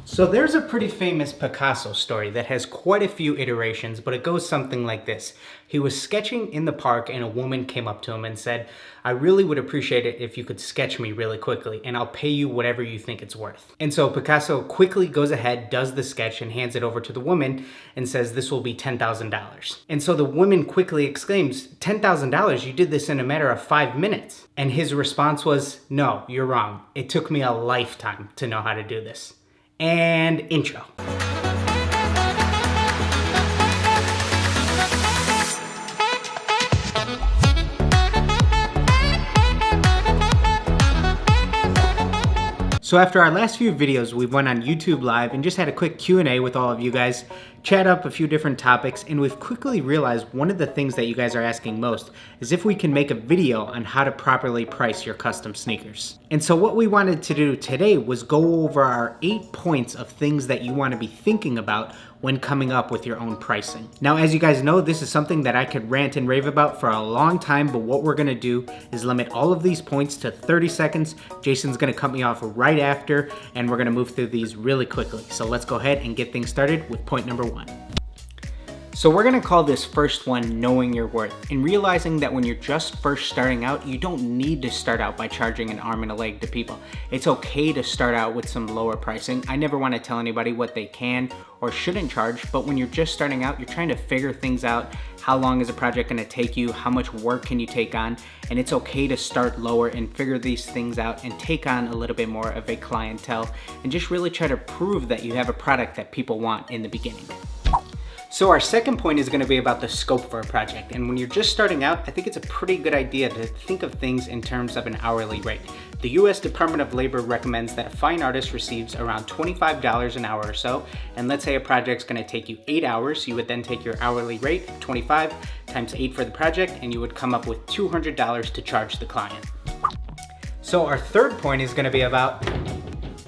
So there's a pretty famous Picasso story that has quite a few iterations, but it goes something like this. He was sketching in the park and a woman came up to him and said, "I really would appreciate it if you could sketch me really quickly and I'll pay you whatever you think it's worth." And so Picasso quickly goes ahead, does the sketch and hands it over to the woman and says, "This will be $10,000. And so the woman quickly exclaims, "$10,000? You did this in a matter of 5 minutes." And his response was, "No, you're wrong. It took me a lifetime to know how to do this." And intro. So after our last few videos, we went on YouTube Live and just had a quick Q&A with all of you guys, chat up a few different topics, and we've quickly realized one of the things that you guys are asking most is if we can make a video on how to properly price your custom sneakers. And so what we wanted to do today was go over our 8 points of things that you want to be thinking about when coming up with your own pricing. Now, as you guys know, this is something that I could rant and rave about for a long time, but what we're gonna do is limit all of these points to 30 seconds. Jason's gonna cut me off right after, and we're gonna move through these really quickly. So let's go ahead and get things started with point number 1. So we're gonna call this first one knowing your worth and realizing that when you're just first starting out, you don't need to start out by charging an arm and a leg to people. It's okay to start out with some lower pricing. I never wanna tell anybody what they can or shouldn't charge, but when you're just starting out, you're trying to figure things out. How long is a project gonna take you? How much work can you take on? And it's okay to start lower and figure these things out and take on a little bit more of a clientele and just really try to prove that you have a product that people want in the beginning. So our second point is going to be about the scope for a project. And when you're just starting out, I think it's a pretty good idea to think of things in terms of an hourly rate. The US Department of Labor recommends that a fine artist receives around $25 an hour or so. And let's say a project's going to take you 8 hours. You would then take your hourly rate, 25 times 8 for the project, and you would come up with $200 to charge the client. So our third point is going to be about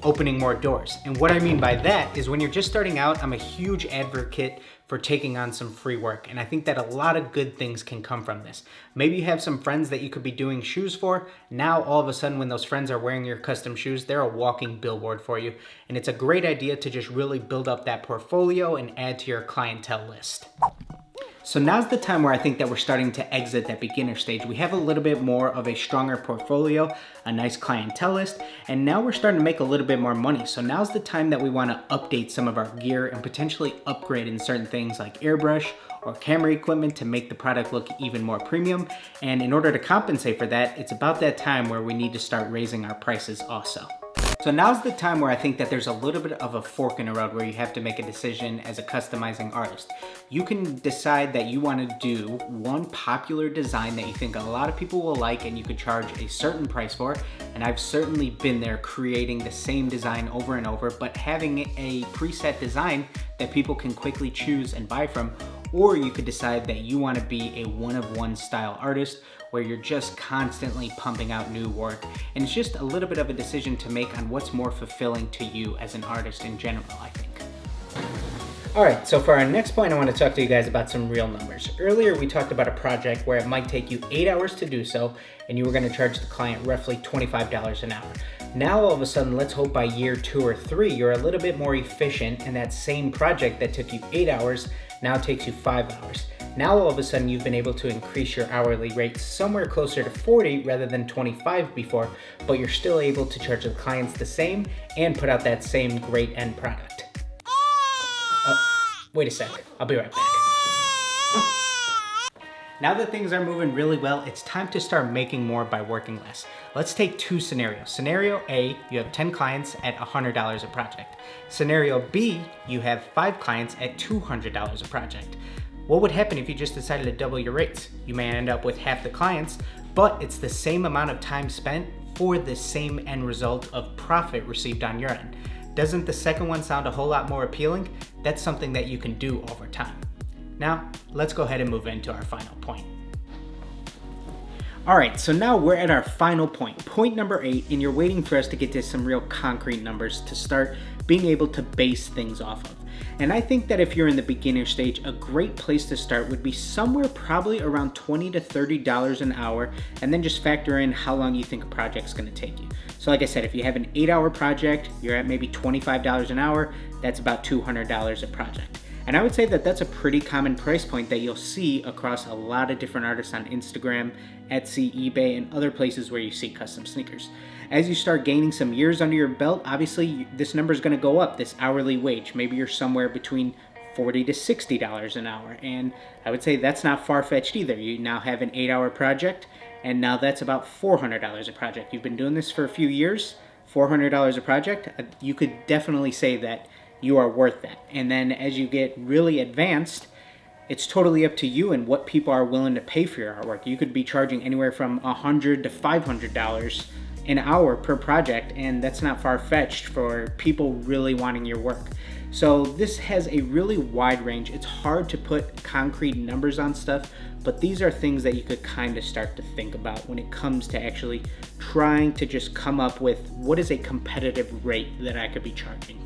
opening more doors. And what I mean by that is when you're just starting out, I'm a huge advocate for taking on some free work. And I think that a lot of good things can come from this. Maybe you have some friends that you could be doing shoes for. Now, all of a sudden, when those friends are wearing your custom shoes, they're a walking billboard for you. And it's a great idea to just really build up that portfolio and add to your clientele list. So now's the time where I think that we're starting to exit that beginner stage. We have a little bit more of a stronger portfolio, a nice clientele list, and now we're starting to make a little bit more money. So now's the time that we want to update some of our gear and potentially upgrade in certain things like Airbrush or camera equipment to make the product look even more premium. And in order to compensate for that, it's about that time where we need to start raising our prices also. So now's the time where I think that there's a little bit of a fork in the road where you have to make a decision as a customizing artist. You can decide that you want to do one popular design that you think a lot of people will like and you could charge a certain price for. And I've certainly been there creating the same design over and over, but having a preset design that people can quickly choose and buy from. Or you could decide that you want to be a one-of-one style artist where you're just constantly pumping out new work. And it's just a little bit of a decision to make on what's more fulfilling to you as an artist in general, I think. All right, so for our next point, I want to talk to you guys about some real numbers. Earlier, we talked about a project where it might take you 8 hours to do so, and you were going to charge the client roughly $25 an hour. Now, all of a sudden, let's hope by year 2 or 3, you're a little bit more efficient, and that same project that took you 8 hours now takes you 5 hours. Now, all of a sudden, you've been able to increase your hourly rate somewhere closer to 40 rather than 25 before, but you're still able to charge the clients the same and put out that same great end product. Wait a sec, I'll be right back. Now that things are moving really well, it's time to start making more by working less. Let's take 2 scenarios. Scenario A, you have 10 clients at $100 a project. Scenario B, you have 5 clients at $200 a project. What would happen if you just decided to double your rates? You may end up with half the clients, but it's the same amount of time spent for the same end result of profit received on your end. Doesn't the second one sound a whole lot more appealing? That's something that you can do over time. Now, let's go ahead and move into our final point. All right, so now we're at our final point, point number 8, and you're waiting for us to get to some real concrete numbers to start being able to base things off of. And I think that if you're in the beginner stage, a great place to start would be somewhere probably around $20 to $30 an hour, and then just factor in how long you think a project's gonna take you. So like I said, if you have an 8-hour project, you're at maybe $25 an hour, that's about $200 a project. And I would say that that's a pretty common price point that you'll see across a lot of different artists on Instagram, Etsy, eBay, and other places where you see custom sneakers. As you start gaining some years under your belt, obviously this number is going to go up, this hourly wage. Maybe you're somewhere between $40 to $60 an hour. And I would say that's not far-fetched either. You now have an 8-hour project, and now that's about $400 a project. You've been doing this for a few years, $400 a project, you could definitely say that you are worth that. And then as you get really advanced, it's totally up to you and what people are willing to pay for your artwork. You could be charging anywhere from $100 to $500 an hour per project, and that's not far-fetched for people really wanting your work. So this has a really wide range. It's hard to put concrete numbers on stuff, but these are things that you could kind of start to think about when it comes to actually trying to just come up with what is a competitive rate that I could be charging.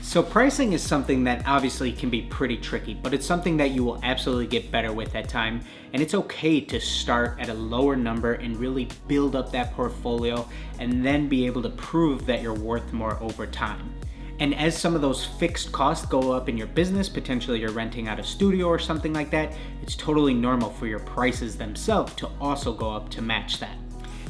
So pricing is something that obviously can be pretty tricky, but it's something that you will absolutely get better with at time. And it's okay to start at a lower number and really build up that portfolio and then be able to prove that you're worth more over time. And as some of those fixed costs go up in your business, potentially you're renting out a studio or something like that, it's totally normal for your prices themselves to also go up to match that.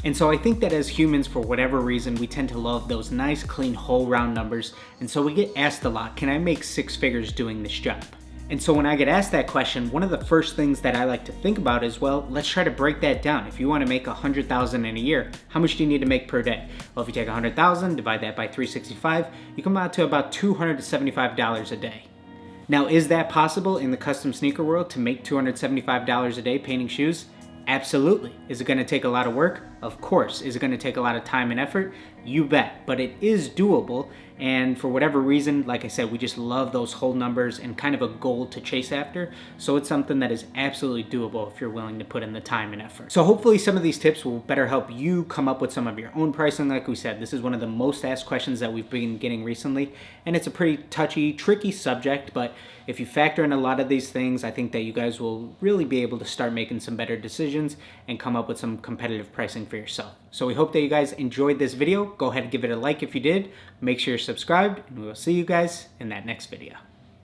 And so I think that as humans, for whatever reason, we tend to love those nice, clean, whole round numbers. And so we get asked a lot, can I make 6 figures doing this job? And so when I get asked that question, one of the first things that I like to think about is, well, let's try to break that down. If you want to make $100,000 in a year, how much do you need to make per day? Well, if you take $100,000, divide that by 365, you come out to about $275 a day. Now, is that possible in the custom sneaker world to make $275 a day painting shoes? Absolutely. Is it going to take a lot of work? Of course. Is it going to take a lot of time and effort? You bet. But it is doable. And for whatever reason, like I said, we just love those whole numbers and kind of a goal to chase after. So it's something that is absolutely doable if you're willing to put in the time and effort. So hopefully some of these tips will better help you come up with some of your own pricing. Like we said, this is one of the most asked questions that we've been getting recently. And it's a pretty touchy, tricky subject. But if you factor in a lot of these things, I think that you guys will really be able to start making some better decisions and come up with some competitive pricing for yourself. So we hope that you guys enjoyed this video. Go ahead and give it a like if you did. Make sure you're subscribed, and we will see you guys in that next video.